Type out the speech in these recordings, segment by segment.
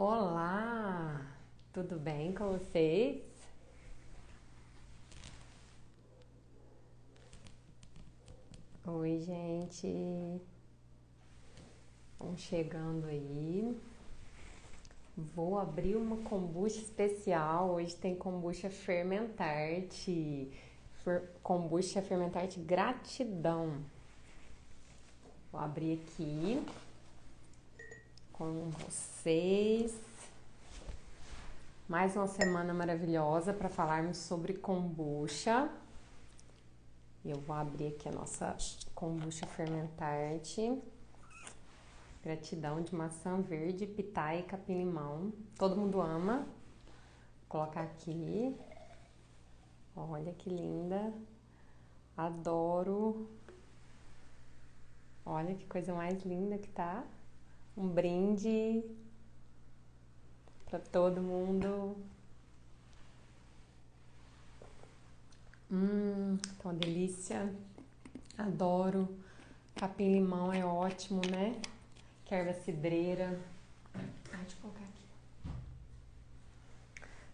Olá, tudo bem com vocês? Oi, gente, vão chegando aí. Vou abrir uma kombucha especial. Hoje tem kombucha fermentarte, kombucha fermentarte gratidão. Vou abrir aqui com vocês. Mais uma semana maravilhosa para falarmos sobre kombucha. Eu vou abrir aqui a nossa kombucha fermentarte. Gratidão de maçã verde, pitaia e capim-limão. Todo mundo ama. Vou colocar aqui. Olha que linda. Adoro. Olha que coisa mais linda que tá. Um brinde para todo mundo. Tá uma delícia. Adoro. Capim-limão é ótimo, né? Que erva cidreira. Deixa eu colocar aqui.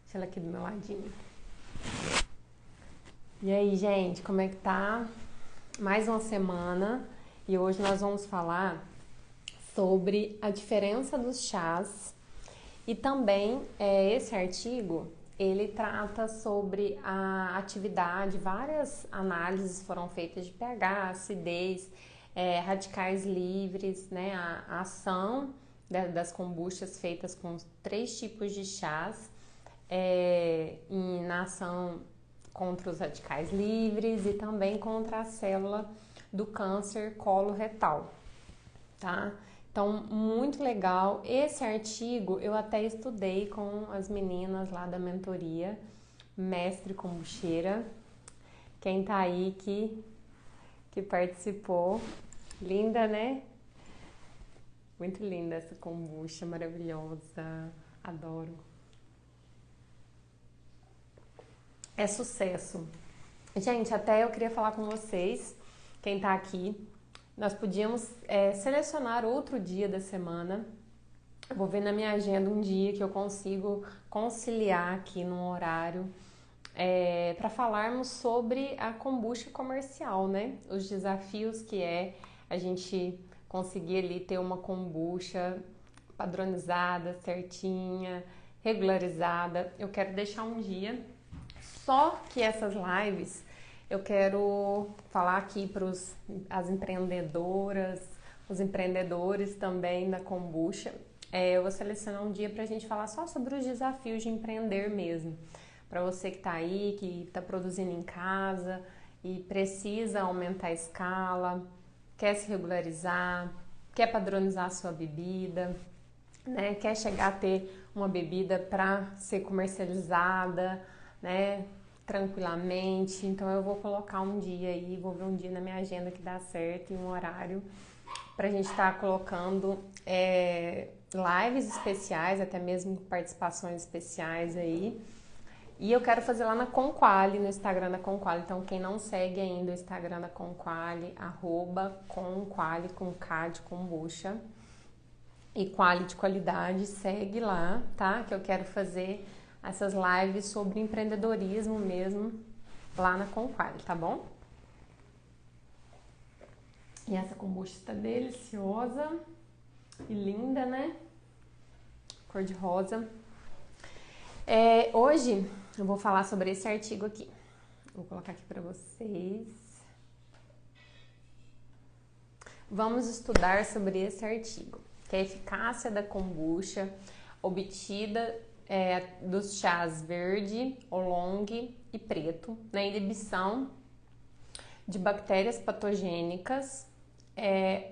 Deixa ela aqui do meu ladinho. E aí, gente, como é que tá? Mais uma semana. E hoje nós vamos falar sobre a diferença dos chás. E também, esse artigo, ele trata sobre a atividade, várias análises foram feitas de pH, acidez, radicais livres, né, a ação das kombuchas feitas com 3 tipos de chás, na ação contra os radicais livres e também contra a célula do câncer coloretal, tá? Então, muito legal. Esse artigo eu até estudei com as meninas lá da mentoria Mestre Kombucheira. Quem tá aí que participou. Linda, né? Muito linda essa kombucha, maravilhosa. Adoro. É sucesso. Gente, até eu queria falar com vocês, quem tá aqui. Nós podíamos selecionar outro dia da semana. Eu vou ver na minha agenda um dia que eu consigo conciliar aqui num horário para falarmos sobre a kombucha comercial, né? Os desafios que é a gente conseguir ali ter uma kombucha padronizada, certinha, regularizada. Eu quero deixar um dia. Só que essas lives eu quero falar aqui para as empreendedoras, os empreendedores também da kombucha. Eu vou selecionar um dia para a gente falar só sobre os desafios de empreender mesmo. Para você que está aí, que está produzindo em casa e precisa aumentar a escala, quer se regularizar, quer padronizar a sua bebida, né? Quer chegar a ter uma bebida para ser comercializada, né? Tranquilamente. Então eu vou colocar um dia aí, vou ver um dia na minha agenda que dá certo e um horário pra gente estar colocando lives especiais, até mesmo participações especiais aí. E eu quero fazer lá na Conquali, no Instagram da Conquali. Então quem não segue ainda o Instagram da Conquali, @Conquali com K de kombucha e quali de qualidade, segue lá, tá? Que eu quero fazer essas lives sobre empreendedorismo mesmo lá na Conquali, tá bom? E essa kombucha está deliciosa e linda, né? Cor de rosa. Hoje eu vou falar sobre esse artigo aqui. Vou colocar aqui para vocês. Vamos estudar sobre esse artigo, que é a eficácia da kombucha obtida dos chás verde, oolong e preto na inibição de bactérias patogênicas,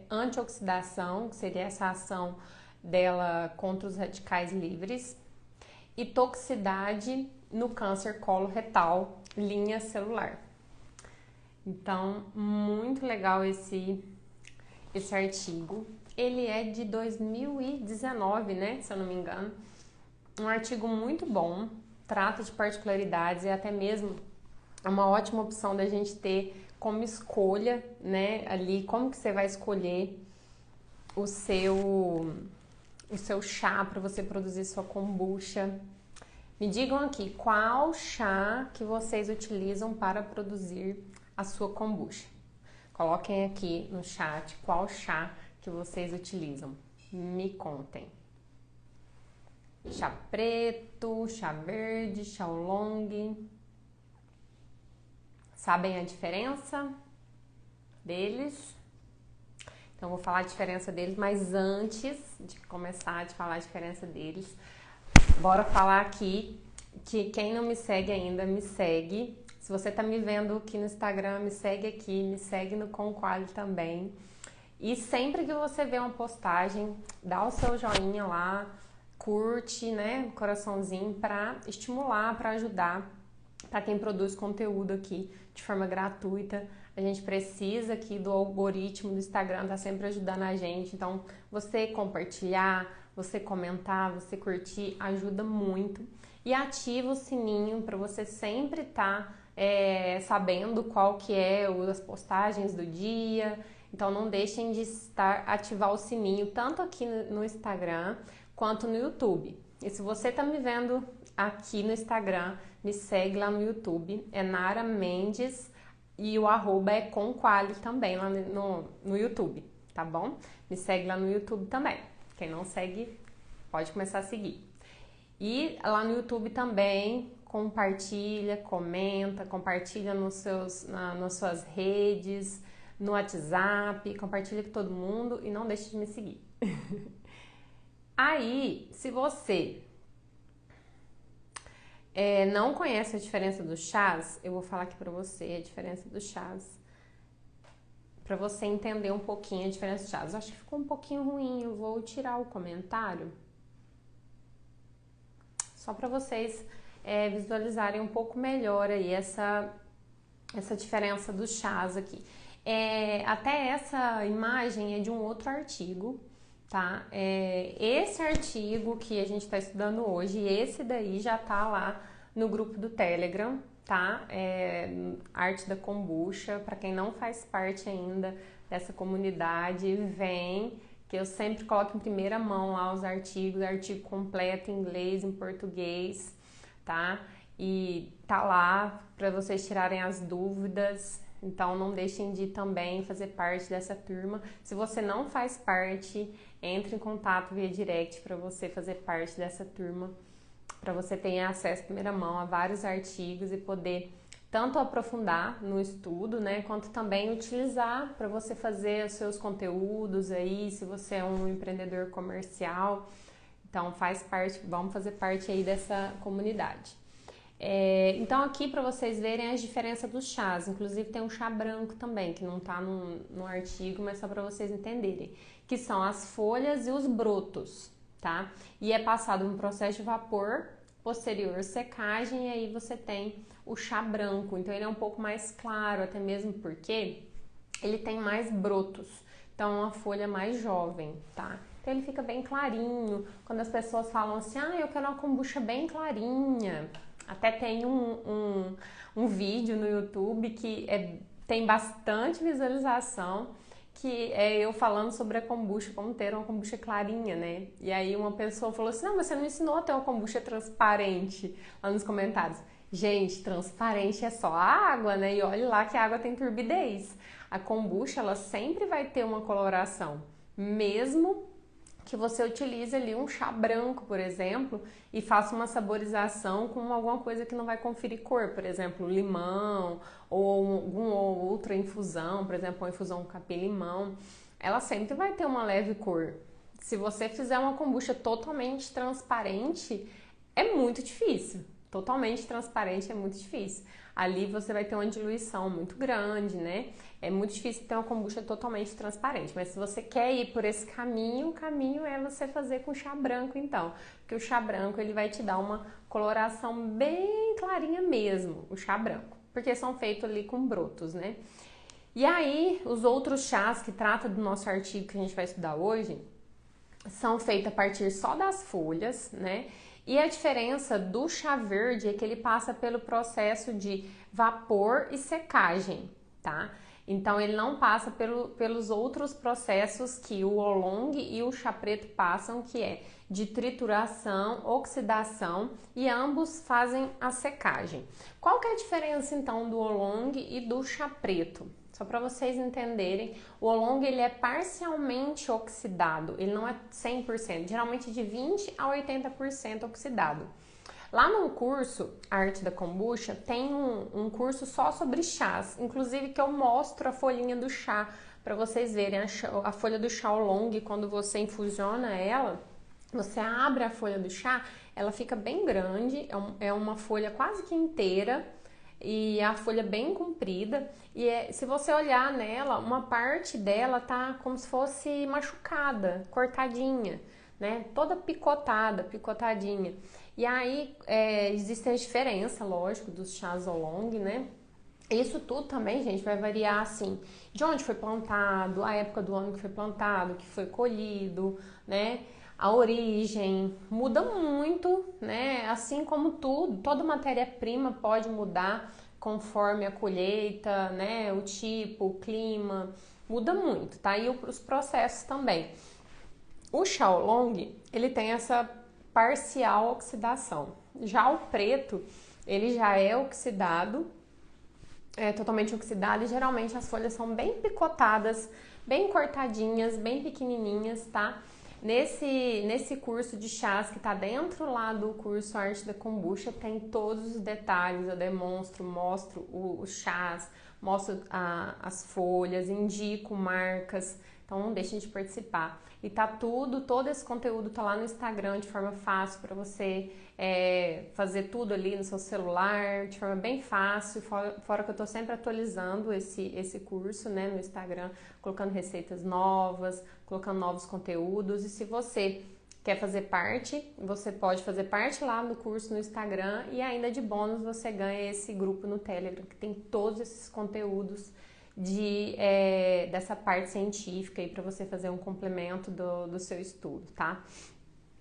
antioxidação, que seria essa ação dela contra os radicais livres, e toxicidade no câncer coloretal, linha celular. Então, muito legal esse artigo. Ele é de 2019, né, se eu não me engano. Um artigo muito bom, trata de particularidades e até mesmo é uma ótima opção da gente ter como escolha, né, ali, como que você vai escolher o seu chá para você produzir sua kombucha. Me digam aqui qual chá que vocês utilizam para produzir a sua kombucha. Coloquem aqui no chat qual chá que vocês utilizam. Me contem. Chá preto, chá verde, chá oolong. Sabem a diferença deles? Então, eu vou falar a diferença deles, mas antes de começar a falar a diferença deles, bora falar aqui que quem não me segue ainda, me segue. Se você tá me vendo aqui no Instagram, me segue aqui, me segue no Conquali também. E sempre que você vê uma postagem, dá o seu joinha lá, curte, né, coraçãozinho para estimular, para ajudar, para quem produz conteúdo aqui de forma gratuita. A gente precisa aqui do algoritmo do Instagram, tá sempre ajudando a gente. Então, você compartilhar, você comentar, você curtir, ajuda muito. E ativa o sininho para você sempre estar sabendo qual que é as postagens do dia. Então, não deixem de ativar o sininho, tanto aqui no Instagram, quanto no YouTube. E se você tá me vendo aqui no Instagram, me segue lá no YouTube, é Nara Mendes e o @ é Conquali também lá no YouTube, tá bom? Me segue lá no YouTube também. Quem não segue, pode começar a seguir. E lá no YouTube também, compartilha, comenta, compartilha nas suas redes, no WhatsApp, compartilha com todo mundo e não deixe de me seguir. Aí, se você não conhece a diferença dos chás, eu vou falar aqui pra você a diferença dos chás, pra você entender um pouquinho a diferença dos chás. Eu acho que ficou um pouquinho ruim, eu vou tirar o comentário, só pra vocês visualizarem um pouco melhor aí essa diferença dos chás aqui. Até essa imagem é de um outro artigo, tá? Esse artigo que a gente está estudando hoje, esse daí já tá lá no grupo do Telegram, tá? Arte da Kombucha. Para quem não faz parte ainda dessa comunidade, vem, que eu sempre coloco em primeira mão lá os artigo completo em inglês, em português, tá? E tá lá para vocês tirarem as dúvidas. Então, não deixem de também fazer parte dessa turma. Se você não faz parte, entre em contato via direct para você fazer parte dessa turma, para você ter acesso em primeira mão a vários artigos e poder tanto aprofundar no estudo, né, quanto também utilizar para você fazer os seus conteúdos aí, se você é um empreendedor comercial. Então, faz parte, vamos fazer parte aí dessa comunidade. Então aqui para vocês verem as diferenças dos chás, inclusive tem um chá branco também, que não tá no artigo, mas só para vocês entenderem, que são as folhas e os brotos, tá? E é passado um processo de vapor, posterior secagem, e aí você tem o chá branco. Então ele é um pouco mais claro, até mesmo porque ele tem mais brotos, então é uma folha mais jovem, tá? Então ele fica bem clarinho. Quando as pessoas falam assim, eu quero uma kombucha bem clarinha, até tem um vídeo no YouTube que tem bastante visualização, que é eu falando sobre a kombucha, como ter uma kombucha clarinha, né? E aí uma pessoa falou assim, não, mas você não ensinou a ter uma kombucha transparente, lá nos comentários. Gente, transparente é só a água, né? E olha lá que a água tem turbidez. A kombucha, ela sempre vai ter uma coloração, mesmo que você utilize ali um chá branco, por exemplo, e faça uma saborização com alguma coisa que não vai conferir cor, por exemplo, limão ou alguma outra infusão, por exemplo, uma infusão capim-limão, ela sempre vai ter uma leve cor. Se você fizer uma kombucha totalmente transparente, é muito difícil. Totalmente transparente é muito difícil. Ali você vai ter uma diluição muito grande, né? É muito difícil ter uma kombucha totalmente transparente, mas se você quer ir por esse caminho, o caminho é você fazer com chá branco, então. Porque o chá branco, ele vai te dar uma coloração bem clarinha mesmo, o chá branco. Porque são feitos ali com brotos, né? E aí, os outros chás que trata do nosso artigo que a gente vai estudar hoje, são feitos a partir só das folhas, né? E a diferença do chá verde é que ele passa pelo processo de vapor e secagem, tá? Então ele não passa pelos outros processos que o oolong e o chá preto passam, que é de trituração, oxidação, e ambos fazem a secagem. Qual que é a diferença então do oolong e do chá preto? Só para vocês entenderem, o oolong ele é parcialmente oxidado, ele não é 100%, geralmente de 20 a 80% oxidado. Lá no curso Arte da Kombucha tem um curso só sobre chás, inclusive que eu mostro a folhinha do chá para vocês verem a folha do chá oolong. Quando você infusiona ela, você abre a folha do chá, ela fica bem grande, é uma folha quase que inteira e a folha bem comprida. E se você olhar nela, uma parte dela tá como se fosse machucada, cortadinha, né? Toda picotadinha. E aí existe a diferença, lógico, dos chás oolong, né? Isso tudo também, gente, vai variar assim, de onde foi plantado, a época do ano que foi plantado, que foi colhido, né? A origem muda muito, né? Assim como tudo, toda matéria-prima pode mudar conforme a colheita, né? O tipo, o clima, muda muito, tá? E os processos também. O chá oolong, ele tem essa parcial oxidação. Já o preto, ele já é oxidado, é totalmente oxidado, e geralmente as folhas são bem picotadas, bem cortadinhas, bem pequenininhas, tá? Nesse curso de chás que tá dentro lá do curso Arte da Kombucha, tem todos os detalhes, eu mostro os chás, mostro as folhas, indico marcas, então não deixem de participar. E tá todo esse conteúdo tá lá no Instagram de forma fácil para você fazer tudo ali no seu celular, de forma bem fácil, fora que eu tô sempre atualizando esse curso, né, no Instagram, colocando receitas novas, colocando novos conteúdos. E se você quer fazer parte, você pode fazer parte lá do curso no Instagram, e ainda de bônus você ganha esse grupo no Telegram, que tem todos esses conteúdos dessa parte científica aí para você fazer um complemento do seu estudo, tá?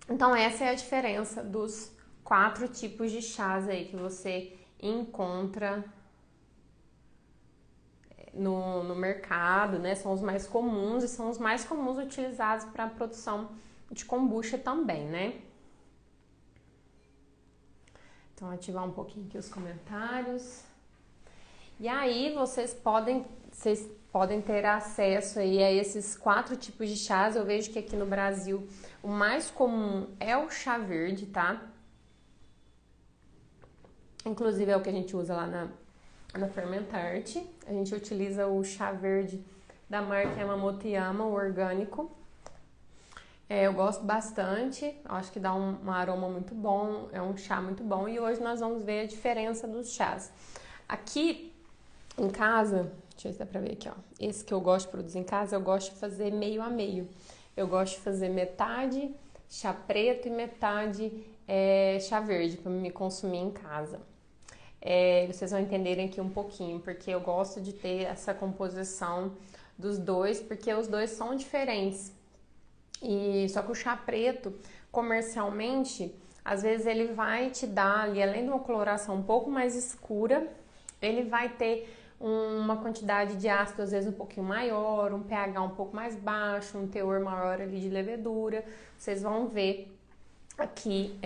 Então essa é a diferença dos 4 tipos de chás aí que você encontra no mercado, né? São os mais comuns e são os mais comuns utilizados para a produção de kombucha também, né? Então ativar um pouquinho aqui os comentários. E aí vocês podem ter acesso aí a esses 4 tipos de chás. Eu vejo que aqui no Brasil o mais comum é o chá verde, tá? Inclusive é o que a gente usa lá na Fermentarte. A gente utiliza o chá verde da marca Yamamoto Yama, o orgânico. Eu gosto bastante, acho que dá um aroma muito bom, é um chá muito bom. E hoje nós vamos ver a diferença dos chás. Aqui em casa, deixa eu ver se dá pra ver aqui, ó. Esse que eu gosto de produzir em casa, eu gosto de fazer meio a meio. Eu gosto de fazer metade chá preto e metade chá verde para me consumir em casa. Vocês vão entenderem aqui um pouquinho, porque eu gosto de ter essa composição dos dois, porque os dois são diferentes. E só que o chá preto, comercialmente, às vezes ele vai te dar ali, além de uma coloração um pouco mais escura, ele vai ter uma quantidade de ácido às vezes um pouquinho maior, um pH um pouco mais baixo, um teor maior ali de levedura. Vocês vão ver aqui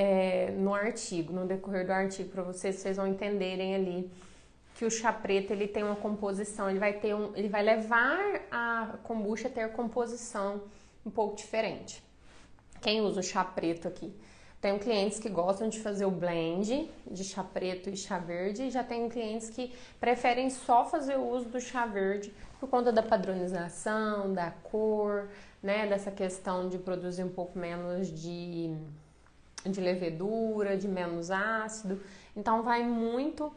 no artigo, no decorrer do artigo, para vocês vão entenderem ali que o chá preto ele tem uma composição, ele vai levar a kombucha a ter composição um pouco diferente. Quem usa o chá preto aqui? Tenho clientes que gostam de fazer o blend de chá preto e chá verde, e já tenho clientes que preferem só fazer o uso do chá verde por conta da padronização, da cor, né, dessa questão de produzir um pouco menos de levedura, de menos ácido. Então vai muito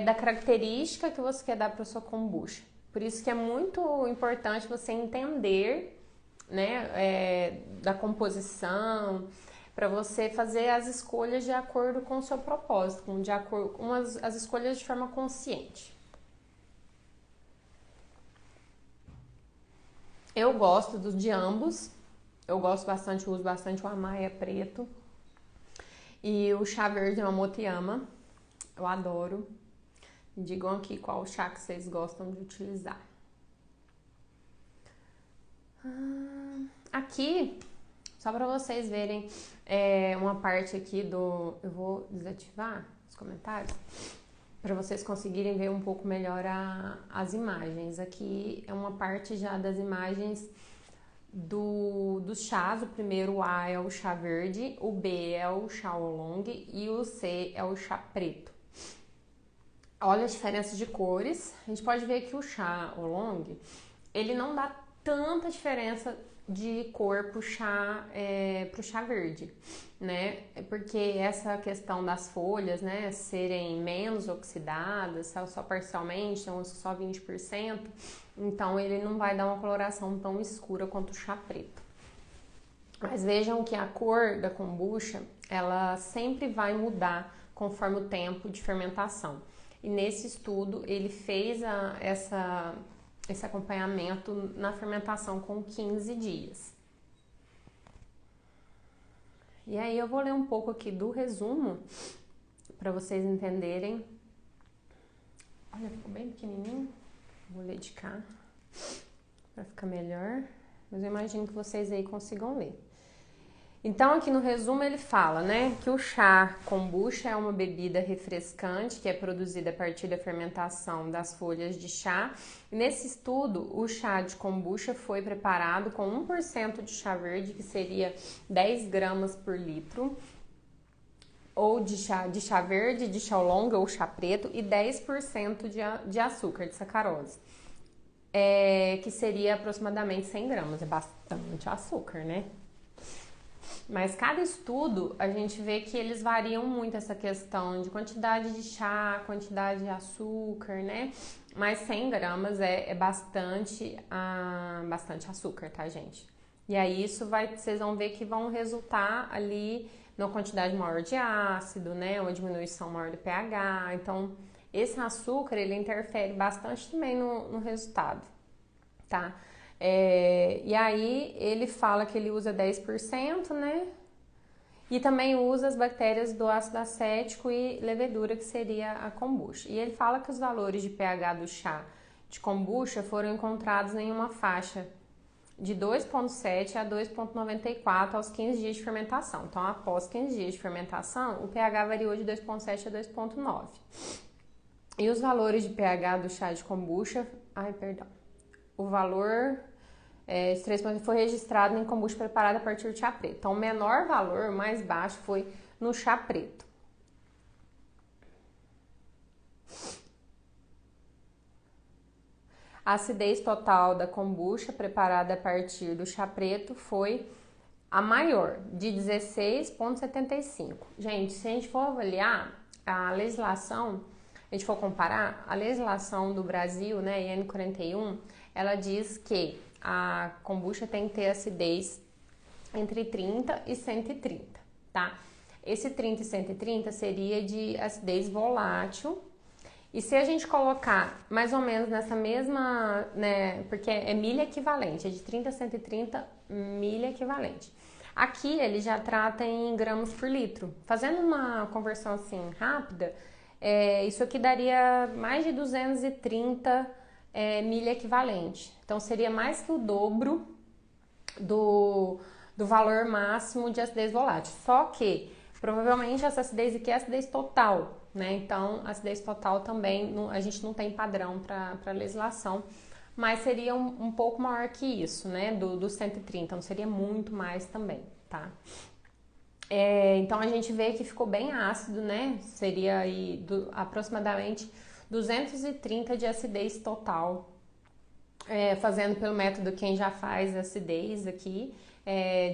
da característica que você quer dar para sua kombucha. Por isso que é muito importante você entender, né, da composição, para você fazer as escolhas de acordo com o seu propósito, de acordo com as escolhas de forma consciente. Eu gosto de ambos, eu gosto bastante, uso bastante o Amaya preto e o chá verde Yamamoto Yama, eu adoro. Me digam aqui qual chá que vocês gostam de utilizar. Aqui, só para vocês verem uma parte aqui do... Eu vou desativar os comentários para vocês conseguirem ver um pouco melhor as imagens. Aqui é uma parte já das imagens dos chás. O primeiro A é o chá verde, o B é o chá oolong e o C é o chá preto. Olha a diferença de cores. A gente pode ver que o chá oolong, ele não dá tanta diferença de cor pro chá verde, né? Porque essa questão das folhas, né, serem menos oxidadas, só parcialmente, então só 20%, então ele não vai dar uma coloração tão escura quanto o chá preto. Mas vejam que a cor da kombucha, ela sempre vai mudar conforme o tempo de fermentação. E nesse estudo, ele fez esse acompanhamento na fermentação com 15 dias. E aí eu vou ler um pouco aqui do resumo para vocês entenderem. Olha, ficou bem pequenininho. Vou ler de cá para ficar melhor. Mas eu imagino que vocês aí consigam ler. Então, aqui no resumo ele fala, né, que o chá kombucha é uma bebida refrescante que é produzida a partir da fermentação das folhas de chá. E nesse estudo, o chá de kombucha foi preparado com 1% de chá verde, que seria 10 gramas por litro, ou de chá verde, de chá oolong ou chá preto, e 10% de açúcar, de sacarose, que seria aproximadamente 100 gramas. É bastante açúcar, né? Mas cada estudo, a gente vê que eles variam muito essa questão de quantidade de chá, quantidade de açúcar, né? Mas 100 gramas é bastante açúcar, tá, gente? E aí vocês vão ver que vão resultar ali numa quantidade maior de ácido, né? Uma diminuição maior do pH. Então, esse açúcar, ele interfere bastante também no resultado, tá? E aí ele fala que ele usa 10%, né? E também usa as bactérias do ácido acético e levedura, que seria a kombucha. E ele fala que os valores de pH do chá de kombucha foram encontrados em uma faixa de 2,7 a 2,94 aos 15 dias de fermentação. Então, após 15 dias de fermentação, o pH variou de 2,7 a 2,9. E os valores de pH do chá de kombucha... O valor... Esse 3% foi registrado em kombucha preparada a partir de chá preto. Então, o menor valor, o mais baixo, foi no chá preto. A acidez total da kombucha preparada a partir do chá preto foi a maior, de 16,75. Gente, se a gente for avaliar a legislação, a gente for comparar, a legislação do Brasil, né, IN 41, ela diz que a kombucha tem que ter acidez entre 30 e 130, tá? Esse 30 e 130 seria de acidez volátil. E se a gente colocar mais ou menos nessa mesma, né, porque é milha equivalente, é de 30 a 130 milha equivalente. Aqui ele já trata em gramas por litro. Fazendo uma conversão assim rápida, isso aqui daria mais de 230 milha equivalente. Então, seria mais que o dobro do valor máximo de acidez volátil. Só que, provavelmente, essa acidez aqui é acidez total, né? Então, acidez total também, a gente não tem padrão para legislação, mas seria um pouco maior que isso, né? Do 130, não seria muito mais também, tá? Então, a gente vê que ficou bem ácido, né? Seria aí aproximadamente 230 de acidez total, fazendo pelo método quem já faz acidez aqui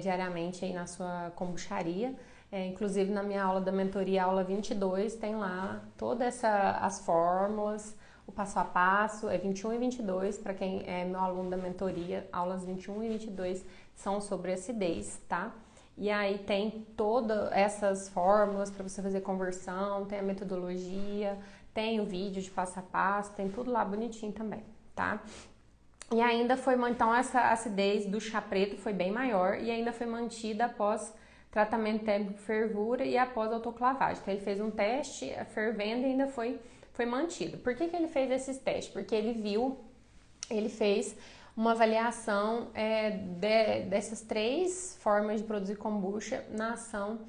diariamente aí na sua kombucharia. Inclusive na minha aula da mentoria, aula 22, tem lá todas as fórmulas, o passo a passo, 21 e 22, para quem é meu aluno da mentoria, aulas 21 e 22 são sobre acidez, tá? E aí tem todas essas fórmulas para você fazer conversão, tem a metodologia, tem o vídeo de passo a passo, tem tudo lá bonitinho também, tá? E ainda foi, então essa acidez do chá preto foi bem maior e ainda foi mantida após tratamento térmico de fervura e após autoclavagem. Então ele fez um teste fervendo e ainda foi mantido. Por que ele fez esses testes? Porque ele fez uma avaliação dessas 3 formas de produzir kombucha na ação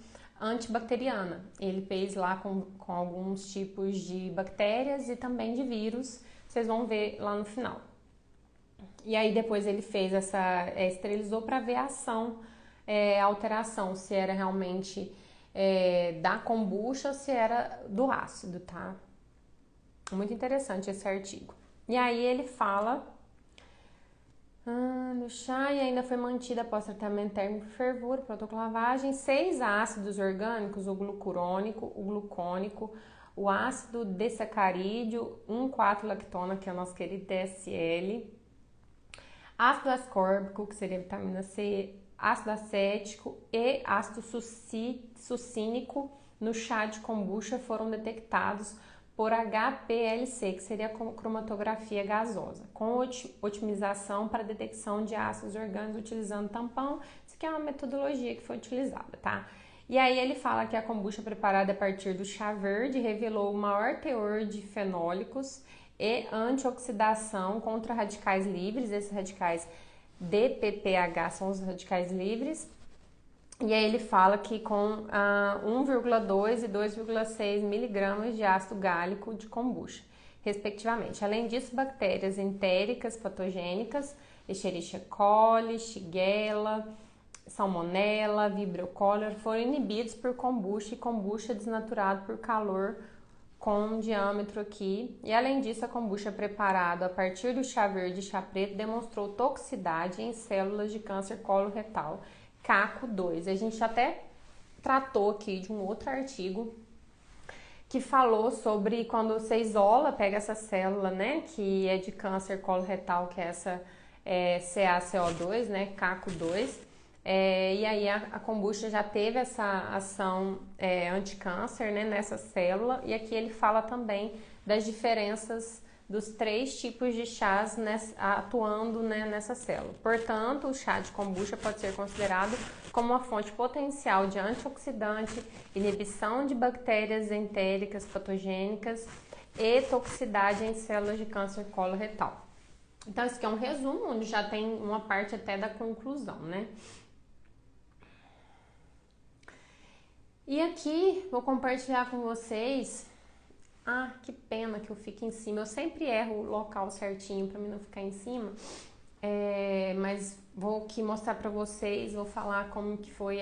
antibacteriana. Ele fez lá com alguns tipos de bactérias e também de vírus, vocês vão ver lá no final. E aí depois ele fez esterilizou para ver a ação, a alteração, se era realmente da kombucha ou se era do ácido, tá? Muito interessante esse artigo. E aí ele fala no chá e ainda foi mantida após tratamento térmico de fervura, protocolavagem, 6 ácidos orgânicos, o glucurônico, o glucônico, o ácido desacarídeo, 1,4-lactona, que é o nosso querido DSL, ácido ascórbico, que seria vitamina C, ácido acético e ácido sucínico no chá de kombucha foram detectados por HPLC, que seria a cromatografia gasosa, com otimização para detecção de ácidos orgânicos utilizando tampão. Isso aqui é uma metodologia que foi utilizada, tá? E aí ele fala que a kombucha preparada a partir do chá verde revelou o maior teor de fenólicos e antioxidação contra radicais livres. Esses radicais DPPH são os radicais livres. E aí ele fala que com 1,2 e 2,6 miligramas de ácido gálico de kombucha, respectivamente. Além disso, bactérias entéricas patogênicas, Escherichia coli, Shigella, Salmonella, Vibrio cholera, foram inibidos por kombucha e kombucha desnaturado por calor com diâmetro aqui. E além disso, a kombucha preparada a partir do chá verde e chá preto demonstrou toxicidade em células de câncer coloretal, CACO2. A gente até tratou aqui de um outro artigo que falou sobre quando você isola, pega essa célula, né, que é de câncer coloretal, que é essa CaCO2, né, CACO2, e aí a kombucha já teve essa ação anticâncer, né, nessa célula, e aqui ele fala também das diferenças dos 3 tipos de chás atuando, né, nessa célula. Portanto, o chá de kombucha pode ser considerado como uma fonte potencial de antioxidante, inibição de bactérias entéricas patogênicas e toxicidade em células de câncer coloretal. Então, esse aqui é um resumo, onde já tem uma parte até da conclusão, né? E aqui, vou compartilhar com vocês. Que pena que eu fico em cima. Eu sempre erro o local certinho para mim não ficar em cima. Mas vou aqui mostrar para vocês, vou falar como que foi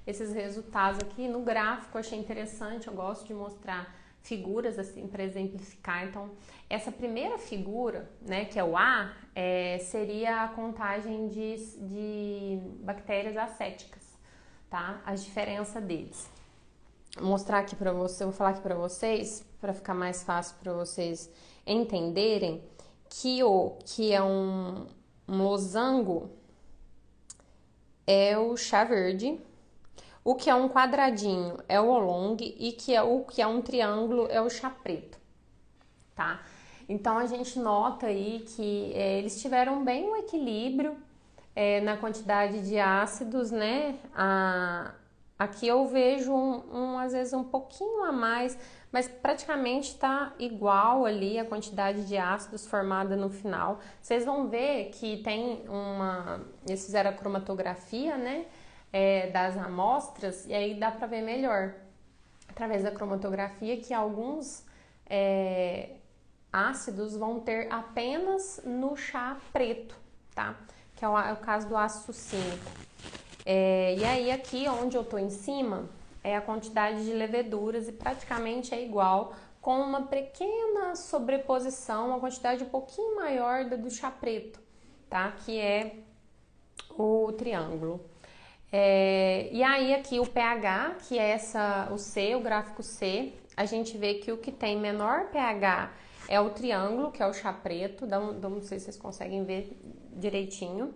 esses resultados aqui. No gráfico eu achei interessante, eu gosto de mostrar figuras assim para exemplificar. Então, essa primeira figura, né, que é o A, seria a contagem de bactérias acéticas, tá? A diferença deles. Vou mostrar aqui para você, vou falar aqui para vocês, para ficar mais fácil para vocês entenderem que o que é um losango é o chá verde, o que é um quadradinho é o oolong e o que é um triângulo é o chá preto, tá? Então a gente nota aí que eles tiveram bem o equilíbrio na quantidade de ácidos, né? Aqui eu vejo às vezes um pouquinho a mais, mas praticamente está igual ali a quantidade de ácidos formada no final. Vocês vão ver que tem eles fizeram a cromatografia, né, das amostras, e aí dá para ver melhor, através da cromatografia, que alguns ácidos vão ter apenas no chá preto, tá? Que é o caso do ácido sucínico. E aí aqui onde eu tô em cima é a quantidade de leveduras e praticamente é igual, com uma pequena sobreposição, uma quantidade um pouquinho maior do chá preto, tá? Que é o triângulo. E aí aqui o pH, que é o C, o gráfico C, a gente vê que o que tem menor pH é o triângulo, que é o chá preto, não sei se vocês conseguem ver direitinho.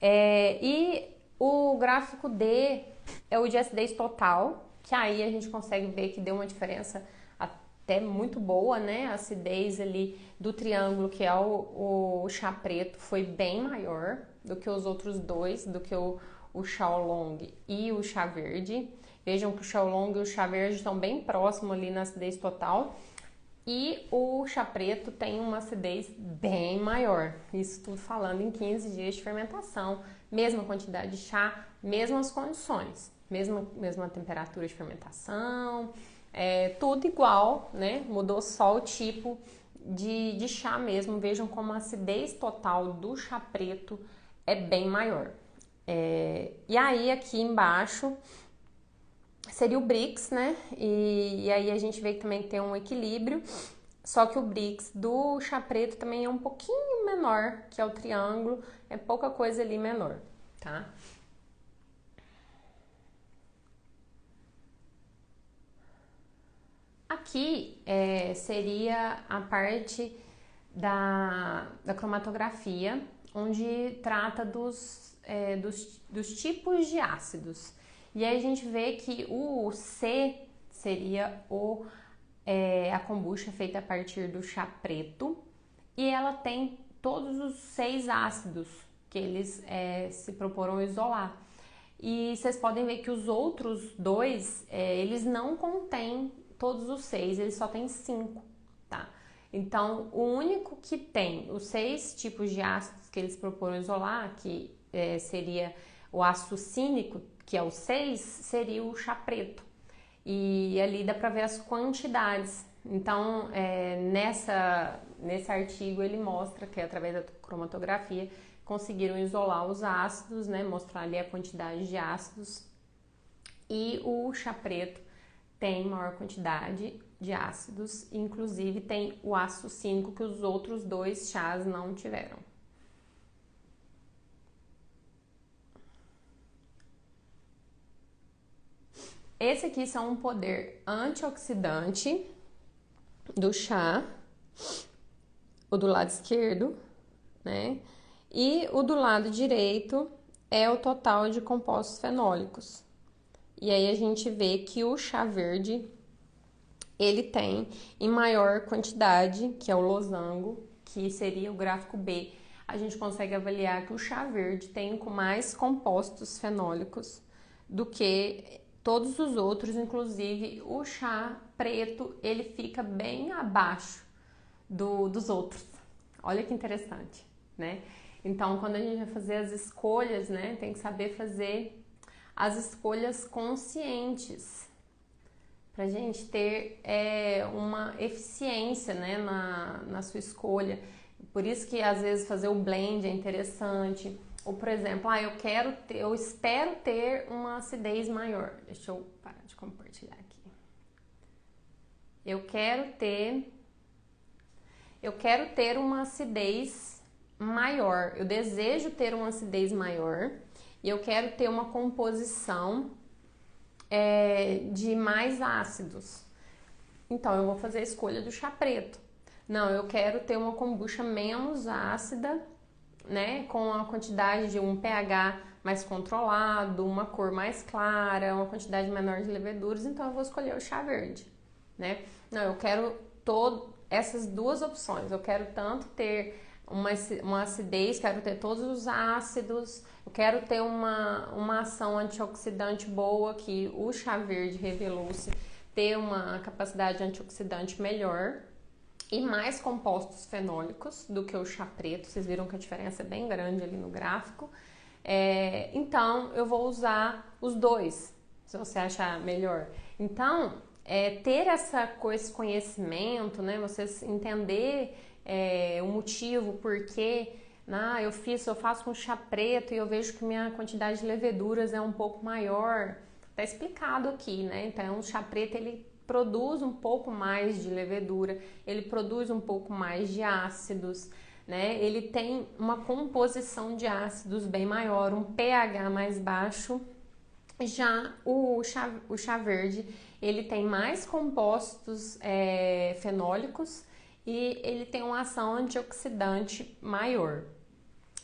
E o gráfico D é o de acidez total, que aí a gente consegue ver que deu uma diferença até muito boa, né? A acidez ali do triângulo, que é o chá preto, foi bem maior do que os outros dois, do que o chá oolong e o chá verde. Vejam que o chá oolong e o chá verde estão bem próximos ali na acidez total. E o chá preto tem uma acidez bem maior. Isso tudo falando em 15 dias de fermentação, mesma quantidade de chá, mesmas condições, mesma temperatura de fermentação, tudo igual, né? Mudou só o tipo de chá mesmo. Vejam como a acidez total do chá preto é bem maior. E aí aqui embaixo seria o Brix, né? E aí a gente vê que também tem um equilíbrio, só que o Brix do chá preto também é um pouquinho menor, que é o triângulo, é pouca coisa ali menor, tá? Aqui seria a parte da cromatografia, onde trata dos tipos de ácidos. E aí a gente vê que o C seria a kombucha feita a partir do chá preto, e ela tem todos os 6 ácidos que eles se proporam a isolar. E vocês podem ver que os outros dois, eles não contêm todos os 6, eles só têm 5, tá? Então, o único que tem os 6 tipos de ácidos que eles proporam isolar, que seria o ácido cínico, que é o 6, seria o chá preto. E ali dá pra ver as quantidades. Então, nesse artigo ele mostra que através da cromatografia conseguiram isolar os ácidos, né? Mostrar ali a quantidade de ácidos. E o chá preto tem maior quantidade de ácidos, inclusive tem o ácido cínico que os outros 2 chás não tiveram. Esse aqui são um poder antioxidante do chá, o do lado esquerdo, né? E o do lado direito é o total de compostos fenólicos. E aí a gente vê que o chá verde, ele tem em maior quantidade, que é o losango, que seria o gráfico B. A gente consegue avaliar que o chá verde tem com mais compostos fenólicos do que todos os outros, inclusive o chá preto, ele fica bem abaixo dos outros. Olha que interessante, né? Então, quando a gente vai fazer as escolhas, né, tem que saber fazer as escolhas conscientes pra gente ter uma eficiência, né, na sua escolha. Por isso que às vezes fazer o blend é interessante. Ou, por exemplo, eu espero ter uma acidez maior. Deixa eu parar de compartilhar aqui. Eu quero ter uma acidez maior. Eu desejo ter uma acidez maior e eu quero ter uma composição de mais ácidos. Então, eu vou fazer a escolha do chá preto. Não, eu quero ter uma kombucha menos ácida, né, com a quantidade de um pH mais controlado, uma cor mais clara, uma quantidade menor de leveduras, então eu vou escolher o chá verde, né? Não, eu quero essas duas opções, eu quero tanto ter uma acidez, quero ter todos os ácidos, eu quero ter uma ação antioxidante boa, que o chá verde revelou-se ter uma capacidade antioxidante melhor, e mais compostos fenólicos do que o chá preto. Vocês viram que a diferença é bem grande ali no gráfico. Então, eu vou usar os dois, se você achar melhor. Então, ter esse conhecimento, né? Você entender o motivo, porque eu faço com chá preto e eu vejo que minha quantidade de leveduras é um pouco maior. Tá explicado aqui, né? Então, o chá preto, ele produz um pouco mais de levedura, ele produz um pouco mais de ácidos, né? Ele tem uma composição de ácidos bem maior, um pH mais baixo. Já o chá verde, ele tem mais compostos fenólicos e ele tem uma ação antioxidante maior.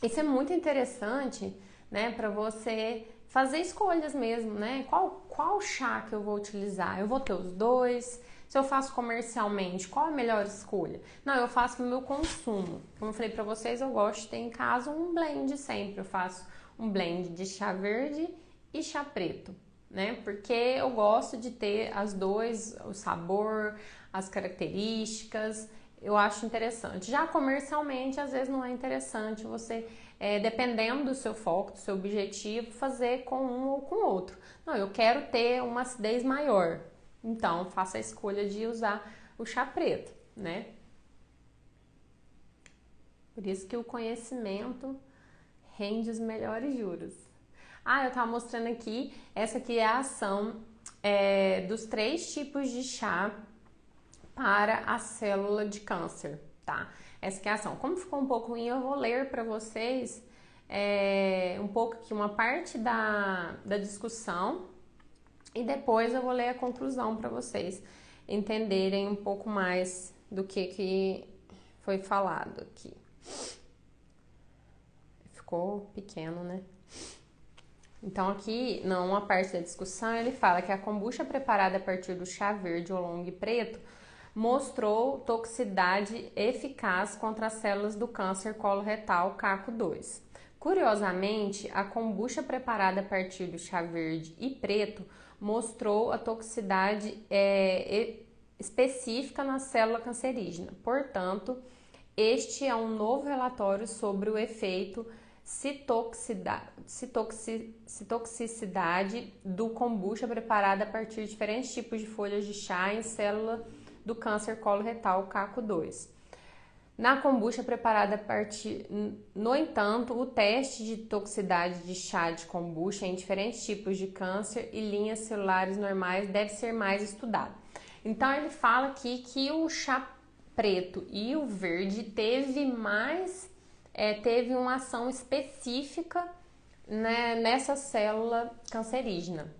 Isso é muito interessante, né, para você fazer escolhas mesmo, né? Qual chá que eu vou utilizar? Eu vou ter os dois? Se eu faço comercialmente, qual a melhor escolha? Não, eu faço para o meu consumo. Como eu falei para vocês, eu gosto de ter em casa um blend sempre. Eu faço um blend de chá verde e chá preto, né? Porque eu gosto de ter as dois, o sabor, as características, eu acho interessante. Já comercialmente, às vezes não é interessante você, dependendo do seu foco, do seu objetivo, fazer com um ou com outro. Não, eu quero ter uma acidez maior, então faça a escolha de usar o chá preto, né? Por isso que o conhecimento rende os melhores juros. Ah, eu tava mostrando aqui, essa aqui é a ação dos 3 tipos de chá para a célula de câncer, tá? Essa que é a ação. Como ficou um pouco ruim, eu vou ler para vocês um pouco aqui, uma parte da discussão e depois eu vou ler a conclusão para vocês entenderem um pouco mais do que foi falado aqui. Ficou pequeno, né? Então aqui, numa parte da discussão, ele fala que a kombucha preparada a partir do chá verde, oolong e preto mostrou toxicidade eficaz contra as células do câncer coloretal CACO2. Curiosamente, a kombucha preparada a partir do chá verde e preto mostrou a toxicidade específica na célula cancerígena. Portanto, este é um novo relatório sobre o efeito citoxicidade do kombucha preparada a partir de diferentes tipos de folhas de chá em célula do câncer coloretal CACO2. Na kombucha preparada a partir... No entanto, o teste de toxicidade de chá de kombucha em diferentes tipos de câncer e linhas celulares normais deve ser mais estudado. Então, ele fala aqui que o chá preto e o verde teve uma ação específica, né, nessa célula cancerígena.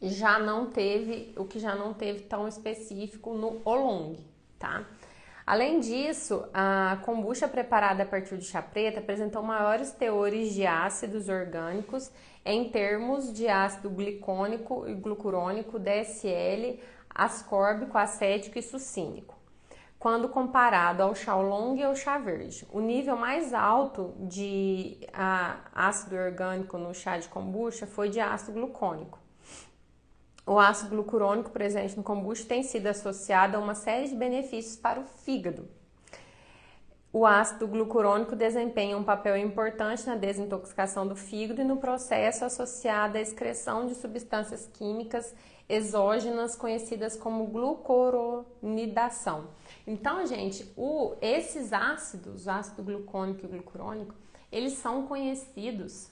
O que já não teve tão específico no oolong, tá? Além disso, a kombucha preparada a partir de chá preto apresentou maiores teores de ácidos orgânicos em termos de ácido glicônico e glucurônico, DSL, ascórbico, acético e succínico, quando comparado ao chá oolong e ao chá verde. O nível mais alto de ácido orgânico no chá de kombucha foi de ácido glucônico. O ácido glucurônico presente no kombucha tem sido associado a uma série de benefícios para o fígado. O ácido glucurônico desempenha um papel importante na desintoxicação do fígado e no processo associado à excreção de substâncias químicas exógenas conhecidas como glucuronidação. Então, gente, esses ácidos, o ácido glucônico e o glucurônico, eles são conhecidos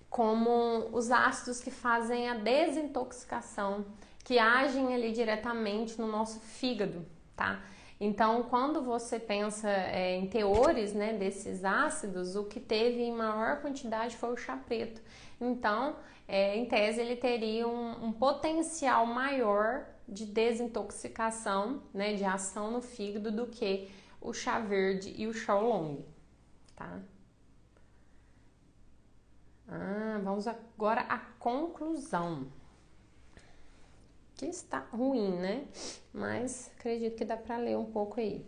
como os ácidos que fazem a desintoxicação, que agem ali diretamente no nosso fígado, tá? Então, quando você pensa em teores, né, desses ácidos, o que teve em maior quantidade foi o chá preto. Então, em tese, ele teria um potencial maior de desintoxicação, né, de ação no fígado do que o chá verde e o chá oolong, tá? Vamos agora à conclusão. Que está ruim, né? Mas acredito que dá para ler um pouco aí,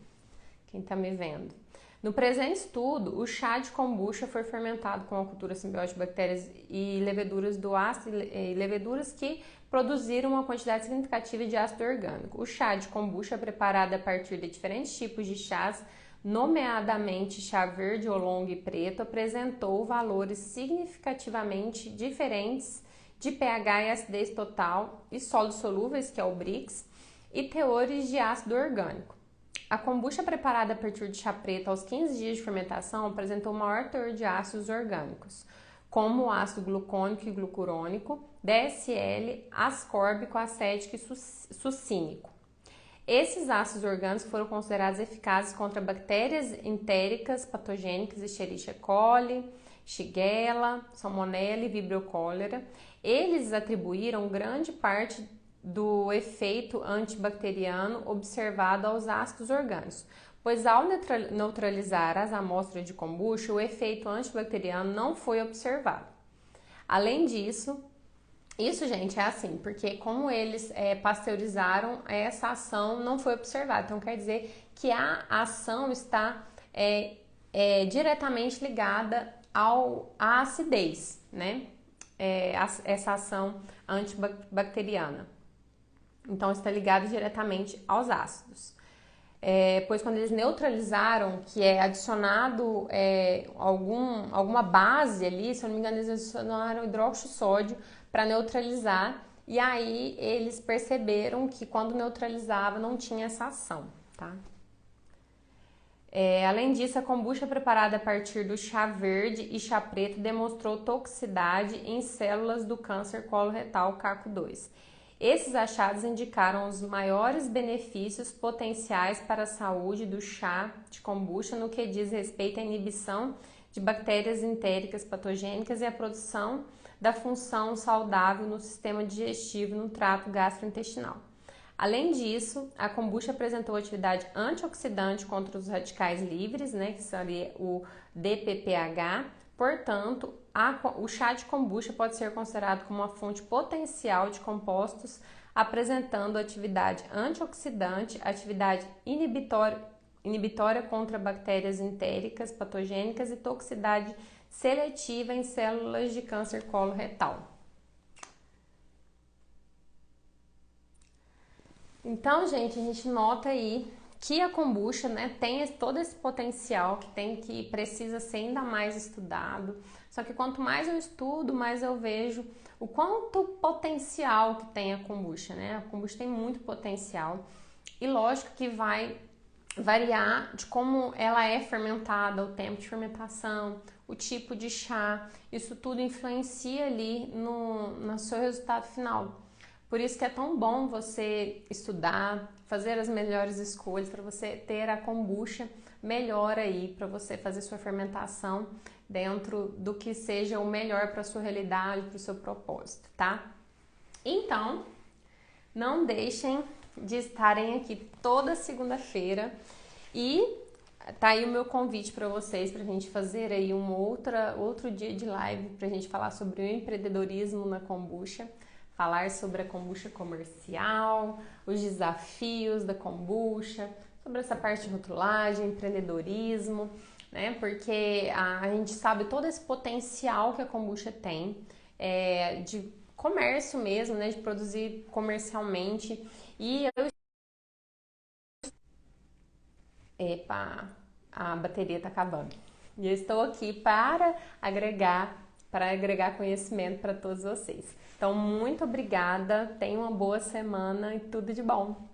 quem tá me vendo. No presente estudo, o chá de kombucha foi fermentado com a cultura simbiótica de bactérias e leveduras do ácido e leveduras que produziram uma quantidade significativa de ácido orgânico. O chá de kombucha, preparado a partir de diferentes tipos de chás, nomeadamente chá verde, oolong e preto, apresentou valores significativamente diferentes de pH e acidez total e sólidos solúveis, que é o Brix, e teores de ácido orgânico. A kombucha preparada a partir de chá preto aos 15 dias de fermentação apresentou maior teor de ácidos orgânicos, como o ácido glucônico e glucurônico, DSL, ascórbico, acético e succínico. Esses ácidos orgânicos foram considerados eficazes contra bactérias entéricas patogênicas, Escherichia coli, Shigella, Salmonella e Vibrio cholera. Eles atribuíram grande parte do efeito antibacteriano observado aos ácidos orgânicos, pois ao neutralizar as amostras de kombucha, o efeito antibacteriano não foi observado. Além disso, isso, gente, é assim, porque como eles pasteurizaram, essa ação não foi observada. Então, quer dizer que a ação está diretamente ligada à acidez, né? essa ação antibacteriana. Então, está ligado diretamente aos ácidos. Pois quando eles neutralizaram, que é adicionado alguma base ali, se eu não me engano, eles adicionaram hidróxido de sódio para neutralizar, e aí eles perceberam que quando neutralizava não tinha essa ação, tá? Além disso, a kombucha preparada a partir do chá verde e chá preto demonstrou toxicidade em células do câncer coloretal CACO2. Esses achados indicaram os maiores benefícios potenciais para a saúde do chá de kombucha no que diz respeito à inibição de bactérias entéricas patogênicas e à produção da função saudável no sistema digestivo e no trato gastrointestinal. Além disso, a kombucha apresentou atividade antioxidante contra os radicais livres, né, que seria o DPPH. Portanto, o chá de kombucha pode ser considerado como uma fonte potencial de compostos apresentando atividade antioxidante, atividade inibitória contra bactérias entéricas patogênicas e toxicidade seletiva em células de câncer coloretal. Então, gente, a gente nota aí que a kombucha, né, tem todo esse potencial que precisa ser ainda mais estudado. Só que quanto mais eu estudo, mais eu vejo o quanto potencial que tem a kombucha, né? A kombucha tem muito potencial e lógico que vai variar de como ela é fermentada, o tempo de fermentação, o tipo de chá. Isso tudo influencia ali no seu resultado final. Por isso que é tão bom você estudar, fazer as melhores escolhas para você ter a kombucha melhor aí, para você fazer sua fermentação dentro do que seja o melhor para a sua realidade, para o seu propósito, tá? Então, não deixem de estarem aqui toda segunda-feira e tá aí o meu convite para vocês, para a gente fazer aí outro dia de live para a gente falar sobre o empreendedorismo na kombucha. Falar sobre a kombucha comercial, os desafios da kombucha, sobre essa parte de rotulagem, empreendedorismo, né? Porque a gente sabe todo esse potencial que a kombucha tem de comércio mesmo, né? De produzir comercialmente. E a bateria tá acabando. E eu estou aqui para agregar conhecimento para todos vocês. Então, muito obrigada, tenha uma boa semana e tudo de bom!